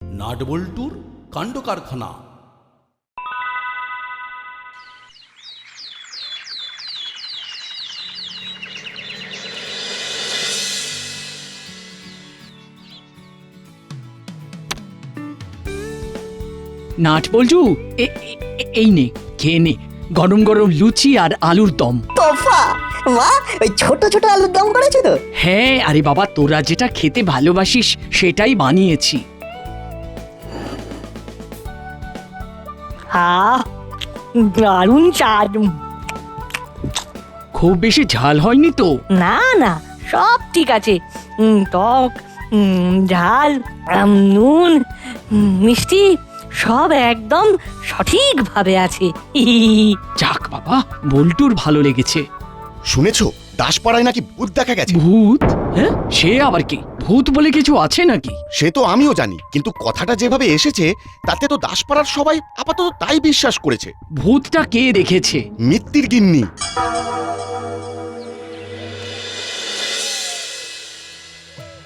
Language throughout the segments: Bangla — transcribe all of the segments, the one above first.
নাটবল্টুর কাণ্ড কারখানা। নাট বলছু এই নে খেয়ে নে, গরম গরম লুচি আর আলুর দম। তোফা মা, ওই ছোট ছোট আলুর দম করেছে তো? হ্যাঁ আরে বাবা, তোরা যেটা খেতে ভালোবাসিস সেটাই বানিয়েছি। দারুণ স্বাদ। খুব বেশি ঝাল হয়নি তো? না না, সব ঠিক আছে। টক, ঝাল, নুন, মিষ্টি সব একদম সঠিকভাবে আছে। যাক বাবা, বল্টুর ভালো লেগেছে। শুনেছো দাসপাড়ায় নাকি ভূত দেখা গেছে? ভূত? হ্যাঁ, সে আবার কি? ভূত বলে কিছু আছে নাকি? সে তো আমিও জানি, কিন্তু কথাটা যেভাবে এসেছে তাতে তো দাসপাড়ার সবাই আপাতত তাই বিশ্বাস করেছে। ভূতটা কে দেখেছে? মিত্তির গিন্নি।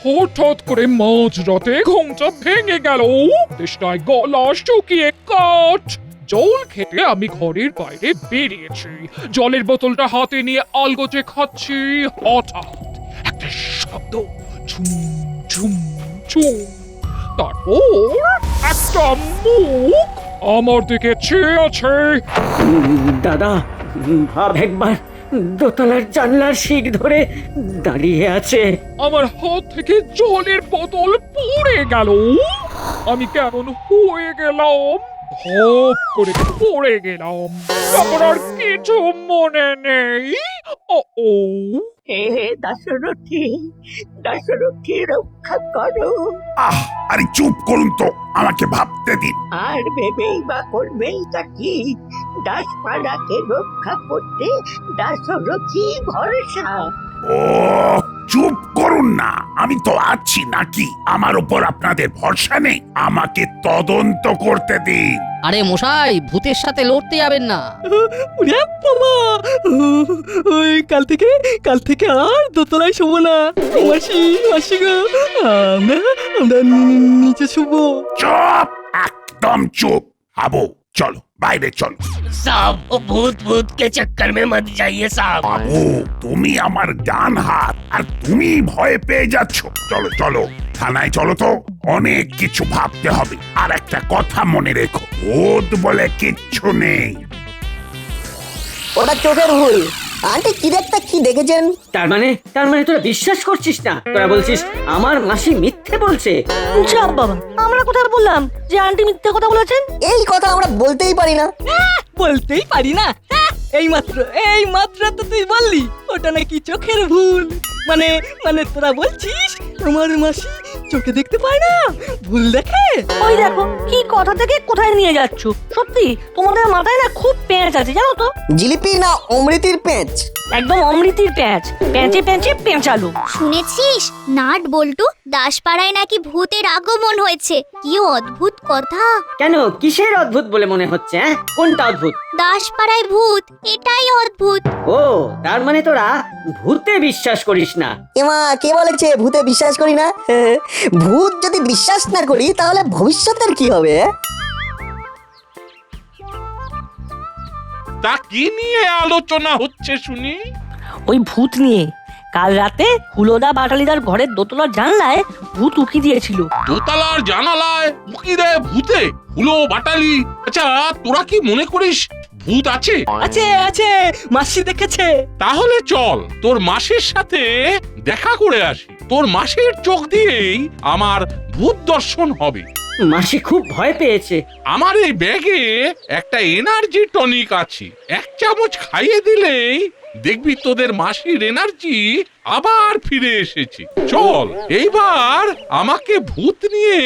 হঠাৎ করে মাঝরাতে ঘুমটা ভেঙে গেল, তৃষ্ণায় গলা শুকিয়ে কাঠ। জল খেতে আমি ঘরের বাইরে বেরিয়েছি, জলের বোতলটা হাতে নিয়ে আলগোচে খাচ্ছি। হঠাৎ একটা শব্দ, ঝুম ঝুম ঝুম। তারপর একটা মুখ আমার দিকে চেয়ে আছে। দাদা, ভাব একবার, দোতলার জানলার শিক ধরে দাঁড়িয়ে আছে। আমার হাত থেকে জলের বোতল পড়ে গেল। আমি কেমন হয়ে গেলাম, ধপ করে পড়ে গেলাম। তারপর আর কিছু মনে নেই। ও হে দাশরথী, দাশরথী রক্ষা করো। আরে চুপ করুন তো, আমাকে ভাবতে দিন। আর ভেবেই বা করবেই তা কি? দাসপাড়াকে রক্ষা করতে দাশরথী ভরসা। ও চুপ করুন না, আমি তো আছি নাকি? আমার উপর আপনাদের ভরসা নেই? আমাকে তদন্ত করতে দিন। আরে মশাই, ভূতের সাথে লড়তে যাবেন না। ওরে বাবা, ওই কাল থেকে আর দোতলায় শোবো না। মাসি গো, আমরা নিচে শোবো। চুপ, একদম চুপ। হাবু, চলো বাইরে চলো। সাব, ভূত ভূত কে চক্কর মে মত যাইয়ে সাব। বাবু, তুমি আমার ডান হাত, আর তুমি ভয় পেয়ে যাচ্ছ। চলো চলো, থানায় চলো তো, অনেক কিছু ভাবতে হবে। আর একটা কথা মনে রেখো, ভূত বলে কিচ্ছু নেই। ওটা চোখের ভুল। আন্টি কি দেখেছেন? তার মানে তোরা বিশ্বাস করছিস না? তোরা বলছিস আমার মাসি মিথ্যে বলছে? চাপ বাবা, আমরা কোথায় বললাম যে আন্টি মিথ্যে কথা বলেছেন? এই কথা আমরা বলতেই পারি না। বলতেই পারি না? এই মাত্র তো তুই বললি ওটা নাকি চোখের ভুল। মানে তোরা বলছিস আমার মাসি চোখে দেখতে পায় না, ভুল দেখে? ওই দেখো কি কথা থেকে কোথায় নিয়ে যাচ্ছ। সত্যি তোমাদের মাথায় না খুব পেঁচ আছে, জানো তো? জিলিপি না অমৃতির পেঁচ? একদম অমৃতির পেঁচ, পেঁচে পেঁচে পেঁচালো। শুনেছিস নাট বল্টু, দাসপাড়ায় নাকি ভূতের আগমন হয়েছে? কি অদ্ভুত কথা। কেন, কিসের অদ্ভুত বলে মনে হচ্ছে? কোনটা অদ্ভুত? দাসপাড়ায় ভূত, এটাই অদ্ভুত। ও, তার মানে তোরা ভূতে বিশ্বাস করিস না? এমা, কে বলেছে ভূতে বিশ্বাস করি না? ভূত যদি বিশ্বাস না করি তাহলে ভবিষ্যতের কি হবে? তা কি নিয়ে আলোচনা হচ্ছে শুনি? ওই ভূত নিয়ে। কাল রাতে হুলোদা বাটালিদার ঘরের দোতলার জানলায় ভূত উকি দিয়েছিল। দোতলার জানালায় উকি দেয় ভূতে? হুলো বাটালি? আচ্ছা, তোরা কি মনে করিস ভূত আছে? আছে, মাসি দেখেছে। তাহলে চল তোর মাসির সাথে দেখা করে আসি। তোর মাসির চোখ দিয়েই আমার ভূত দর্শন হবে। মাসি খুব ভয় পেয়েছে। আমার এই ব্যাগে একটা এনার্জি টনিক আছে, 1 চামচ খাইয়ে দিলেই দেখবি তোদের মাসির এনার্জি আবার ফিরে এসেছে। চল এইবার আমাকে ভূত নিয়ে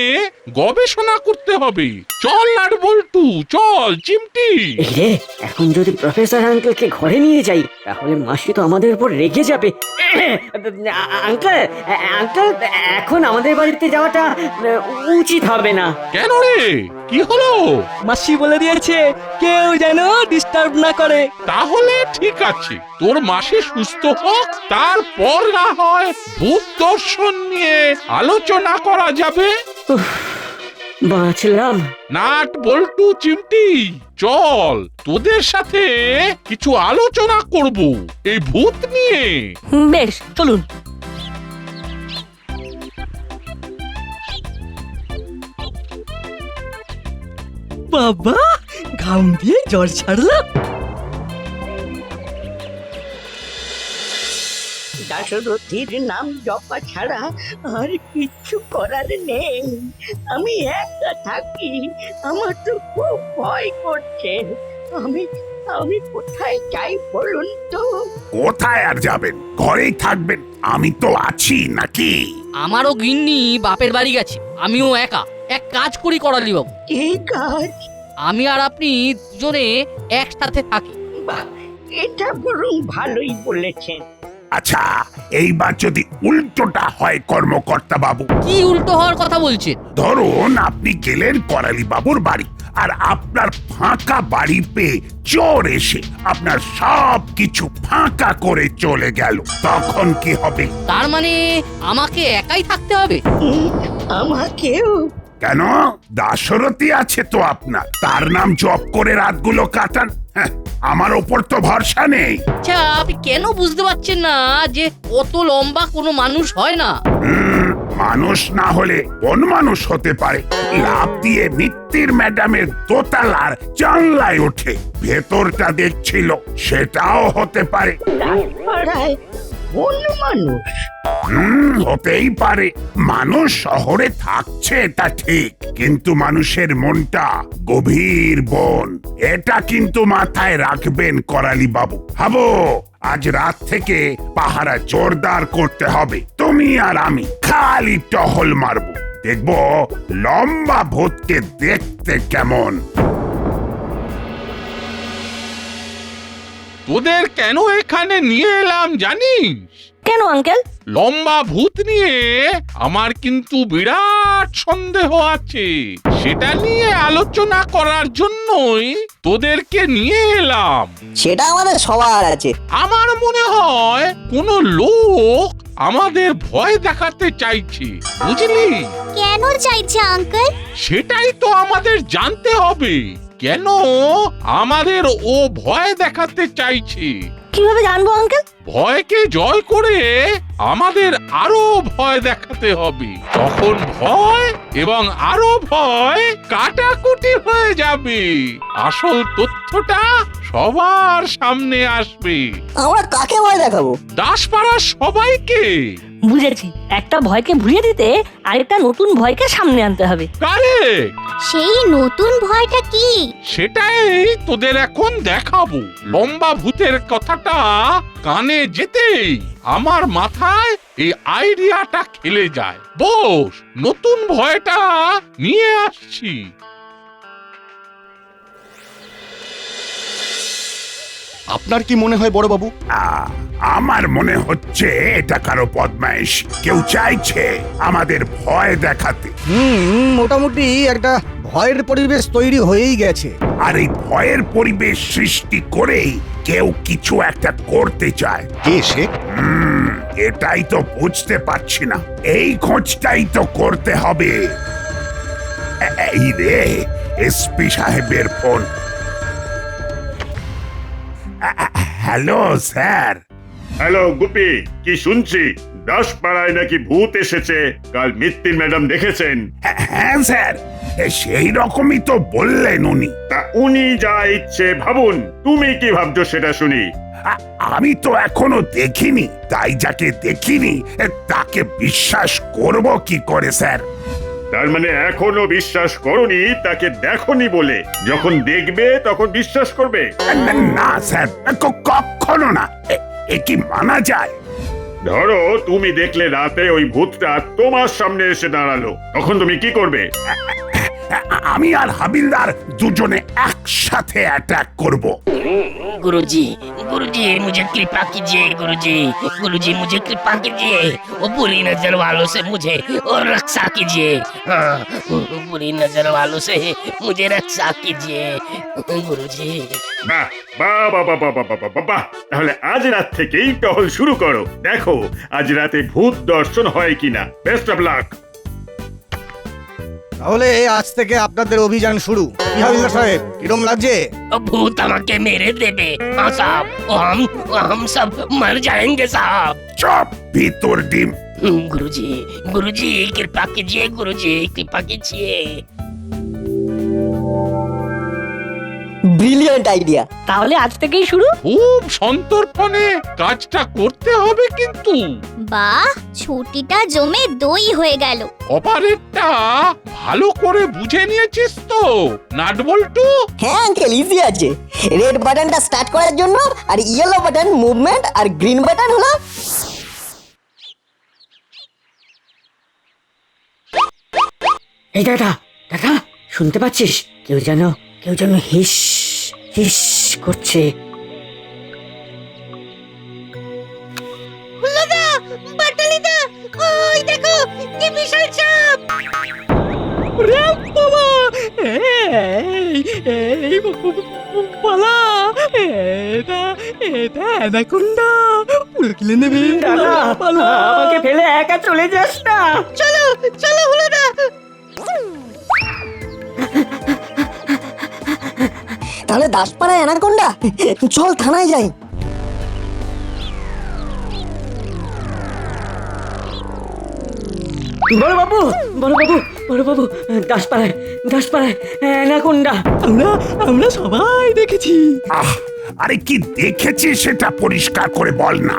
গবেষণা করতে হবে। চল নাট বল্টু, চল চিমটি। রে, এখন যদি প্রফেসর আঙ্কেলকে ঘরে নিয়ে যাই তাহলে মাসি তো আমাদের উপর রেগে যাবে। আঙ্কেল, এখন আমাদের বাড়িতে যাওয়াটা উচিত হবে না। কেন রে, কি হলো? মাসি বলে দিয়েছে কেউ যেন ডিস্টার্ব না করে। তাহলে ঠিক আছে, তোর মাসি সুস্থ হোক, তারপর না হয় ভূত দর্শন নিয়ে আলোচনা করা যাবে। বাঁচলাম। নাট বল্টু চিমটি, চল তোদের সাথে কিছু আলোচনা করব এই ভূত নিয়ে। বেশ চলুন। বাবা, ঘাম দিয়ে জ্বর ছাড়লাম। দাশরথীর নাম জপা ছাড়া আর কিছু করার নেই। আমি একা থাকি, আমার তো খুব ভয় করছে। আমি আমি কোথায় যাই বলুন তো? কোথায় আর যাবেন, ঘরেই থাকবেন, আমি তো আছি নাকি? আমারও গিন্নি বাপের বাড়ি গেছে, আমিও একা। এক কাজ করি করালি বাবু, কি কাজ? আমি আর আপনি দুজনে একসাথে থাকি। বাহ, এটা বরং ভালোই বলেছেন। আচ্ছা, এইবার যদি উল্টোটা হয় কর্মকর্তা বাবু? কি উল্টো হওয়ার কথা বলছেন? ধরুন আপনি গেলেন করালি বাবুর বাড়ি, আর আপনার ফাঁকা বাড়ি পেয়ে চোর এসে আপনার সব কিছু ফাঁকা করে চলে গেল, তখন কি হবে? তার মানে আমাকে একাই থাকতে হবে? আমাকেও? কেন, দাশরথী আছে তো আপনার, তার নাম জপ করে রাতগুলো কাটান। হ্যাঁ, আমার ওপর তো ভরসা নেই। আচ্ছা, আপনি কেন বুঝতে পারছেন না যে অত লম্বা কোনো মানুষ হয় না? মানুষ না হলে কোন মানুষ হতে পারে? লাফ দিয়ে মিত্তির ম্যাডামের দোতলার জানলায় ওঠে, ভেতরটা দেখছিল, সেটাও হতে পারে। পাড়ায় কোন মানুষ? হতেই পারে। মানুষ শহরে থাকছে এটা ঠিক, কিন্তু মানুষের মনটা গভীর বন, এটা কিন্তু মাথায় রাখবেন করালি বাবু। ভাবো, আজ রাত থেকে পাহারা জোরদার করতে হবে। তুমি আর আমি খালি টহল মারবো, দেখবো লম্বা ভূতকে দেখতে কেমন। তোদের কেন এখানে নিয়ে এলাম জানিস? কেন আঙ্কেল? লম্বা ভূত নিয়ে আমার কিন্তু বিরাট সন্দেহ আছে, সেটা নিয়ে আলোচনা করার জন্যই তোদেরকে নিয়ে এলাম। সেটা আমাদের সবার আছে। আমার মনে হয় কোনো লোক আমাদের ভয় দেখাতে চাইছে, বুঝলি? কেন চাইছে আঙ্কেল? সেটাই তো আমাদের জানতে হবে, কেন আমাদের ও ভয় দেখাতে চাইছে। কিভাবে জানবো আঙ্কেল? ভয়কে জয় করে আমাদের আরো ভয় দেখাতে হবে, তখন ভয় এবং আরো ভয় কাটাকুটি হয়ে যাবে, আসল তথ্যটা সবার সামনে আসবে। আমরা কাকে ভয় দেখাবো? দাসপাড়ার সবাইকে। বুঝেছি, একটা ভয়কে ভুলিয়ে দিতে আরেকটা নতুন ভয়কে সামনে আনতে হবে। কারেক্ট। সেই নতুন ভয়টা কি? সেটাই তোদের এখন দেখাবো। লম্বা ভূতের কথাটা কানে যেতেই আমার মাথায় এই আইডিয়াটা খেলে যায়। বস, নতুন ভয়টা নিয়ে আসছি। আপনার কি মনে হয় বড় বাবু? আমার মনে হচ্ছে এটা কারো বদমাইশ, কেউ চাইছে আমাদের ভয় দেখাতে। মোটামুটি একটা ভয়ের পরিবেশ তৈরি হয়েই গেছে। আর এই ভয়ের পরিবেশ সৃষ্টি করেই কেউ কিছু একটা করতে চায়। কে সে? এটাই তো বুঝতে পারছি না, এই খোঁজটাই তো করতে হবে। এই রে, এসপি সাহেবের ফোন। Hello sir. হ্যালো গুপি, কি শুনছি দাসপাড়ায় নাকি ভূত এসেছে? কাল মিত্তির ম্যাডাম দেখেছেন? হ্যাঁ স্যার, সেই রকমই তো বললেন উনি। তা উনি যা ইচ্ছে ভাবুন, তুমি কি ভাবছো সেটা শুনি। আমি তো এখনো দেখিনি, তাই যাকে দেখিনি তাকে বিশ্বাস করব কি করে স্যার? তার মানে এখনো বিশ্বাস করনি তাকে দেখনি বলে, যখন দেখবে তখন বিশ্বাস করবে? না স্যার, কখনো না। এ কি মানা যায়? ধরো তুমি দেখলে রাতে ওই ভূতটা তোমার সামনে এসে দাঁড়ালো, তখন তুমি কি করবে? আমি আর হাবিলদার দুজনে একসাথে অ্যাটাক করব। गुरुजी, गुरुजी मुझे कृपा कीजिए गुरुजी, गुरुजी मुझे कृपा कीजिए, वो बुरी नजर वालों से मुझे और रक्षा कीजिए। हाँ, बुरी नजर वालों से मुझे रक्षा कीजिए गुरुजी। বাহ বাহ বাহ বাহ বাহ বাহ বাহ বাহ, তাহলে আজ রাত থেকেই টহল শুরু করো, দেখো আজ রাতে ভূত দর্শন হয় কিনা। Best of luck. তাহলে আজ থেকে আপনাদের অভিযান শুরু। কি হাবিলদার সাহেব, কিরম লাগছে? भूत আমাকে মেরে দেবে। हाँ साहब, हम सब मर जाएंगे साहब। চপ ভিতর ডিম। गुरुजी कृपा कीजिए, गुरुजी कृपा कीजिए। Brilliant idea. তাহলে আজ থেকেই শুরু। খুব সন্তর্পণে কাজটা করতে হবে কিন্তু। বাহ, ছুটিটা জমে দই হয়ে গেল। অপারেটটা ভালো করে বুঝে নিয়েছিস তো নাট বল্টু? হ্যাঁ আঙ্কেল, ইজি আছে। রেড বাটনটা স্টার্ট করার জন্য, আর ইয়েলো বাটন মুভমেন্ট, আর গ্রিন বাটন হলো এই দাদা, দাদা শুনতে পাচ্ছিস? কেউ যেন হিস হিস করছে। ওই দেখো কি বিশাল সাপ! ওরে বাবা! এই পালা! এটা অ্যানাকোন্ডা! পুরো কিলে নেবে। দাদা, আমাকে ফেলে একা চলে যাস না। চলো চলো হুলোদা। তাহলে দাসপাড়ায় অ্যানাকোন্ডা। চল থানায় যাই। বড় বাবু, দাসপাড়ায় অ্যানাকোন্ডা। আমরা সবাই দেখেছি। আহ, আরে কি দেখেছিস সেটা পরিষ্কার করে বল না।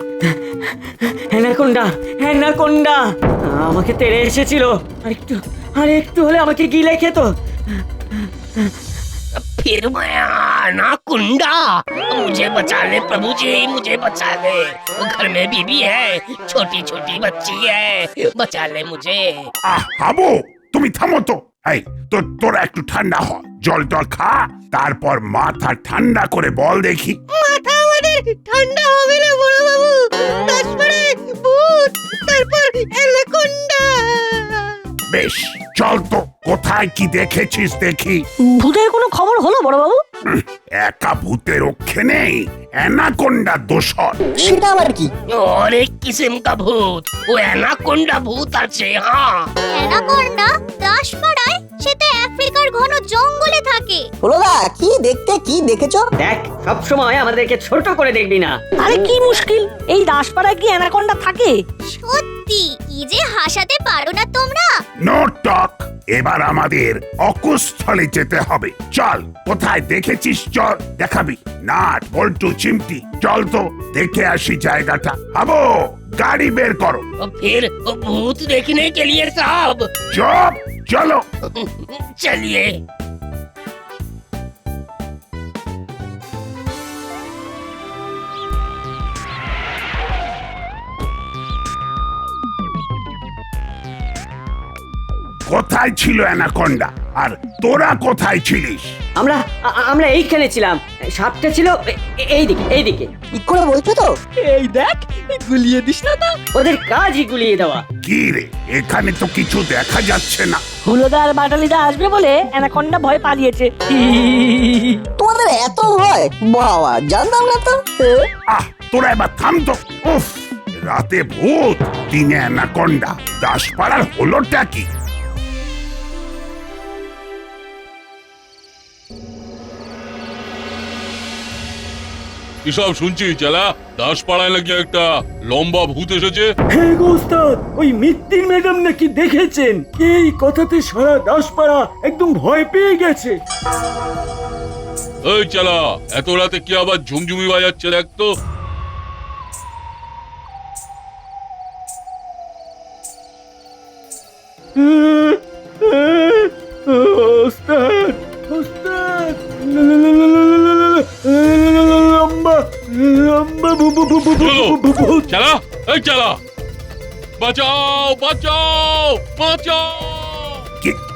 অ্যানাকোন্ডা আমাকে তেড়ে এসেছিল। আর একটু হলে আমাকে গিলে খেত। फिर मैं अनाकोंडा, मुझे बचा ले प्रभु जी, मुझे बचा ले। घर में बीबी है, छोटी छोटी बच्ची है, बचा ले मुझे। হাবু, তুমি থামো তো। এই তোরা একটু ঠান্ডা হ, জল খা, তারপর মাথা ঠান্ডা করে বল দেখি। মাথা আমাদের ঠান্ডা হবে না বড় বাবু। দাসপাড়ায় ভূত, তারপর অ্যানাকোন্ডা। বেশ, চল তো, কোথায় কি দেখেছিস দেখি। ভূতের কোনো খবর হলো বড় বাবু? একা ভূতের রক্ষে নেই, অ্যানাকোন্ডা দোষর। সেটা আবার কি? और एक किस्म का भूत, वो एनाकोंडा भूत আছে। हाँ, অ্যানাকোন্ডা দাসপাড়ায়? সে তো আফ্রিকার ঘন জঙ্গলে থাকে। হুলোদা, কি দেখেছো? দেখ, সব সময় আমাদেরকে ছোট করে দেখবি না। আরে কি মুশকিল, এই দাসপাড়ায় কি অ্যানাকোন্ডা থাকে? সত্যি, কি যে হাসাতে পারো না তোমরা। নো টক, এবার আমাদের অকুস্থলে যেতে হবে। চল, কোথায় দেখেছিস চল দেখাবি। নাট বল্টু চিমটি, চল তো দেখে আসি জায়গাটা। হাবো, গাড়ি বের করো। और फिर वो भूत देखने के लिए साहब। চপ, চলো। चलिए। কোথায় ছিল অ্যানাকোন্ডা, আর তোরা কোথায় ছিলিস? আমরা এইখানে ছিলাম। সাপটা ছিল এইদিকে। কি করে বলছো তো? এই দেখ, গুলিয়ে দিস না তো। ওদের কাজই গুলিয়ে দেওয়া। কি রে, এখানে তো কিছু দেখা যাচ্ছে না। হুলোদা আর বাটালিদা আসবে বলে অ্যানাকোন্ডা ভয় পালিয়েছে। তোমাদের এত ভয়? বাবা, জানতাম না তো। আহ, তোরা এবার থাম তো। উফ, রাতে ভূত, দিনে অ্যানাকোন্ডা, দাসপাড়ার হলোটা কি? এসব শুনছি চালা, দাসপাড়ায় নাকি একটা লম্বা ভূত এসেছে। হ্যাঁ গো ওস্তাদ, ওই মিত্তির ম্যাডাম নাকি দেখেছেন। এই কথাতে সারা দাসপাড়া একদম ভয় পেয়ে গেছে। এই চালা, এত রাতে কি আবার ঝুমঝুমি বাজাচ্ছে দেখ তো। ওস্তাদ, চালা, এই চালা, বাঁচাও।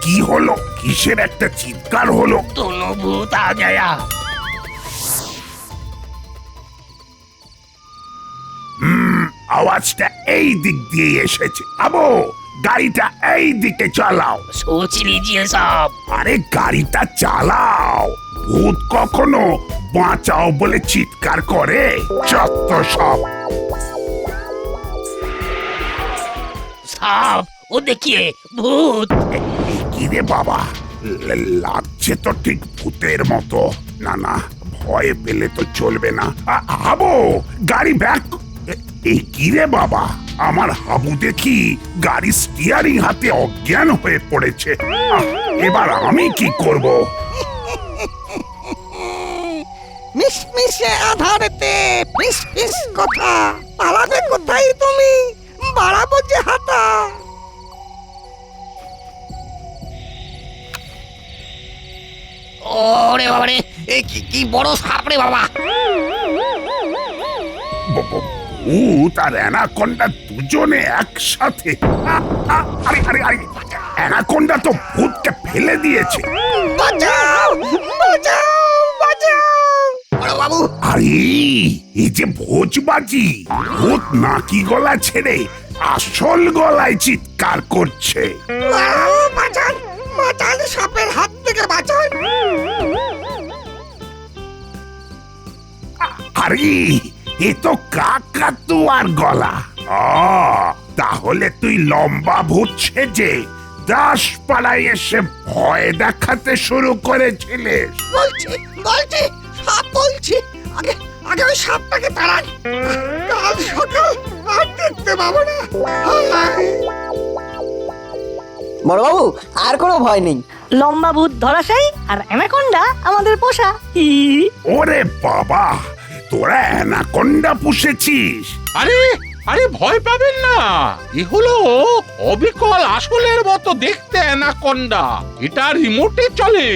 কি হলো? কিসের একটা চিৎকার হলো? दोनों भूत आ गया। আওয়াজটা এই দিক দিয়ে এসেছে। আবো, গাড়িটা এই দিকে চালাও। सोच लीजिए साहब। আরে গাড়িটা চালাও। ভূত কখনো বাঁচাও বলে চিৎকার করে? চত্ব সব। साहब, वो देखिए भूत। কি কিরে বাবা, লাগছে তো ঠিক ভূতের মতো। না না, ভয় পেলে তো চলবে না। হাবু, গাড়ি ব্যাক। এই কিরে বাবা, আমার হাবু দেখি গাড়ি স্টিয়ারিং হাতে অজ্ঞান হয়ে পড়েছে। এবার আমি কি করব? মিশমিশে আধারেতে ফিস ফিস কথা, পালাবে কোথায় তুমি, বাড়াবো যে হাতা। ওরে বাবারে, কি বড় সাপ রে বাবা! ভূত আর অ্যানাকোন্ডা দুজনে একসাথে। আরে আরে আরে, অ্যানাকোন্ডা তো ভূতকে ফেলে দিয়েছে। বাঁচাও বাঁচাও বাঁচাও বাবু। আরে এই যে ভোজবাজি, ভূত নাকি গলা ছেড়ে আসল গলায় চিৎকার করছে। বাঁচান বাঁচান, সাপের হাত থেকে বাঁচান। আরে এ তো কাকাতুয়ার গলা। তাহলে তুই লম্বা ভূত সেজে দাসপাড়ায় এসে ভয় দেখাতে শুরু করেছিলিস? বলছি বলছি সাপ বলছি, আগে আগে ওই সাপটাকে তাড়ান, কাল সকাল আর দেখতে পাবো না। বড়বাবু, আর কোনো ভয় নেই। লম্বা ভূত ধরাশাই আর অ্যানাকোন্ডা আমাদের পোষা। ওরে বাবা, তোরা অ্যানাকোন্ডা পুষেছিস? আরে আরে, ভয় পাবেন না। এ হলো অবিকল আসলের মতো দেখতে অ্যানাকোন্ডা। এটা রিমোটে চলে,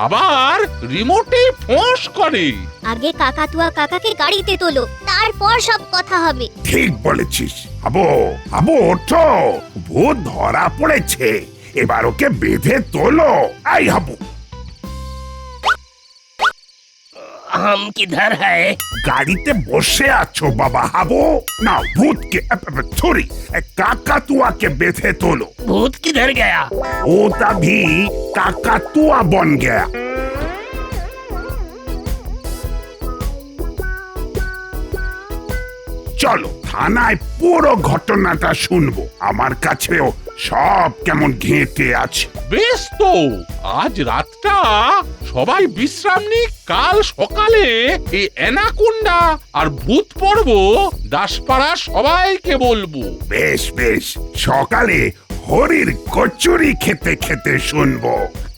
আবার রিমোটে ফোঁস করে। আগে কাকাতুয়া কাকাকে গাড়িতে তোলো, তারপর সব কথা হবে। ঠিক বলেছিস। হাবু হাবু, ওঠো, ভূত ধরা পড়েছে, এবার ওকে বেঁধে তোলো। আই হাবু, हम किधर है? গাড়িতে বসে আছো বাবা হাবু। না, ভূতকে সরি, কাকাতুয়াকে বেঁধে তোলো। भूत किधर गया? ও তभी কাকাতুয়া বন গয়া। চলো থানায় পুরো ঘটনাটা শুনবো। আমার কাছেও সব কেমন ঘেঁটে আছে। বেশ তো, আজ রাতটা সবাই বিশ্রাম নিক, কাল সকালে এই অ্যানাকোন্ডা আর ভূত পর্ব দাসপাড়া সবাইকে বলবো। বেশ বেশ, সকালে হরির কচুরি খেতে খেতে শুনবো।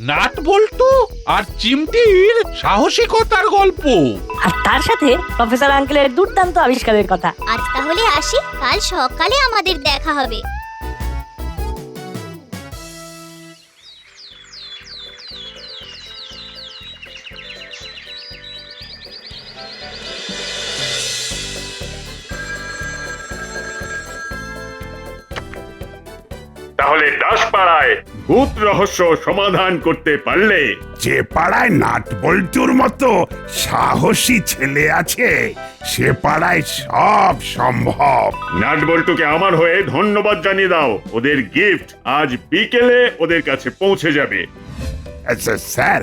নাট বল্টু আর চিমটির সাহসিকতার গল্প, আর তার সাথে প্রফেসর আঙ্কেলের দুর্দান্ত আবিষ্কারের কথা। আজ তাহলে আসি, কাল সকালে আমাদের দেখা হবে। তাহলে দাসপাড়ায় ভূত রহস্য সমাধান করতে পারলে? যে পাড়ায় নাট বল্টুর মতো সাহসী ছেলে আছে, সে পাড়ায় সব সম্ভব। নাট বল্টুকে আমার হয়ে ধন্যবাদ জানিয়ে দাও। ওদের গিফট আজ বিকেলে ওদের কাছে পৌঁছে যাবে। আচ্ছা স্যার,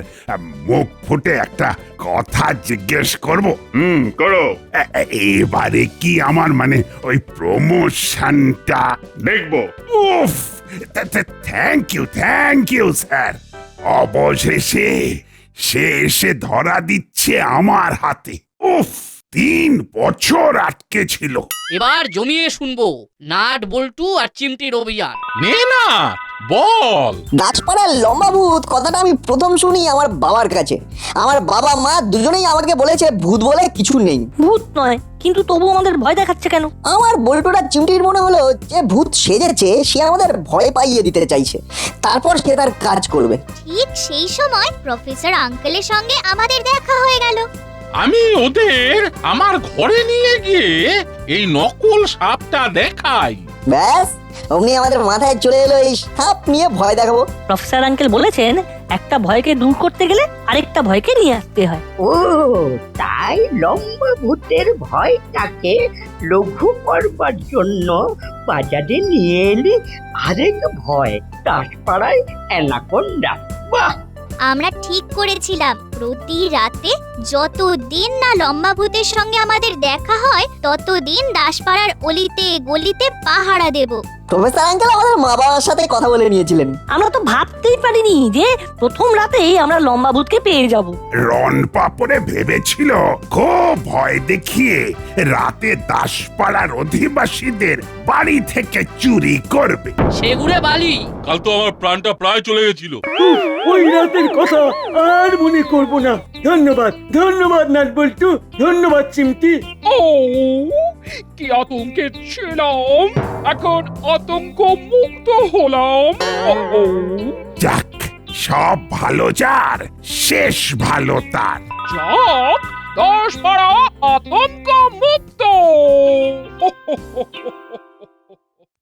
মুখ ফুটে একটা কথা জিজ্ঞেস করব? করো। এবারে কি আমার মানে ওই প্রমোশনটা দেখবো? উফ, থ্যাংক ইউ স্যার। অবশেষে সে এসে ধরা দিচ্ছে আমার হাতে। উফ, 3 বছর আটকে ছিল। এবার জমিয়ে শুনবো নাট বল্টু আর চিমটির অভিযান। নে না বল। দাসপাড়ার লম্বা ভূত কথাটা আমি প্রথম শুনি আমার বাবার কাছে। আমার বাবা মা দুজনেই আমাকে বলেছে ভূত বলে কিছু নেই। ভূত নয়, কিন্তু তবু আমাদের ভয় দেখাচ্ছে কেন? আমার বল্টুটা চিমটির মনে হলো যে ভূত সেজেছে, সে আমাদের ভয় পাইয়ে দিতে চাইছে, তারপর সে তার কাজ করবে। ঠিক সেই সময় প্রফেসর আঙ্কেলের সঙ্গে আমাদের দেখা হয়ে গেল। আমি ওদের আমার ঘরে নিয়ে গিয়ে এই নকল সাপটা দেখাই। ব্যাস, অমনি আমাদের মাথায় চলে এলো এই সাপ নিয়ে ভয় দেখাবো। প্রফেসর আঙ্কেল বলেছেন একটা ভয়কে দূর করতে গেলে আরেকটা ভয়কে নিয়ে আসতে হয়। ও তাই লম্বা ভূতের ভয়টাকে লঘু করবার জন্য বাজারে নিয়ে এলি আরেক ভয়, দাসপাড়ায় অ্যানাকোন্ডা। বাহ, আমরা ঠিক করেছিলাম প্রতি রাতে যতদিন না লম্বা ভূতের সঙ্গে আমাদের দেখা হয় ততদিন দাসপাড়ার অলিতে গলিতে পাহারা দেব। প্রফেসর আঙ্কেল আমাদের মা বাবার সাথে কথা বলে নিয়েছিলেন। আমরা তো ভাবতেই পারিনি যে প্রথম রাতেই আমরা লম্বা ভূতকে পেয়ে যাব। রন পাপড়ে ভেবেছিল খুব ভয় দেখিয়ে রাতে দাসপাড়ার অধিবাসীদের বাড়ি থেকে চুরি করবে। সেগুড়ে বালি। কাল তো আমার প্রাণটা প্রায় চলে গেছিল। ওই রাতের কথা আর মনে করব না। ধন্যবাদ ধন্যবাদ নাটবল্টু, ধন্যবাদ চিমটি। ও কি আতঙ্কে ছিলাম, এখন আতঙ্ক মুক্ত হলাম। যাক, সব ভালো যার শেষ ভালো তার। যাক, 10 পাড়া আতঙ্ক মুক্ত।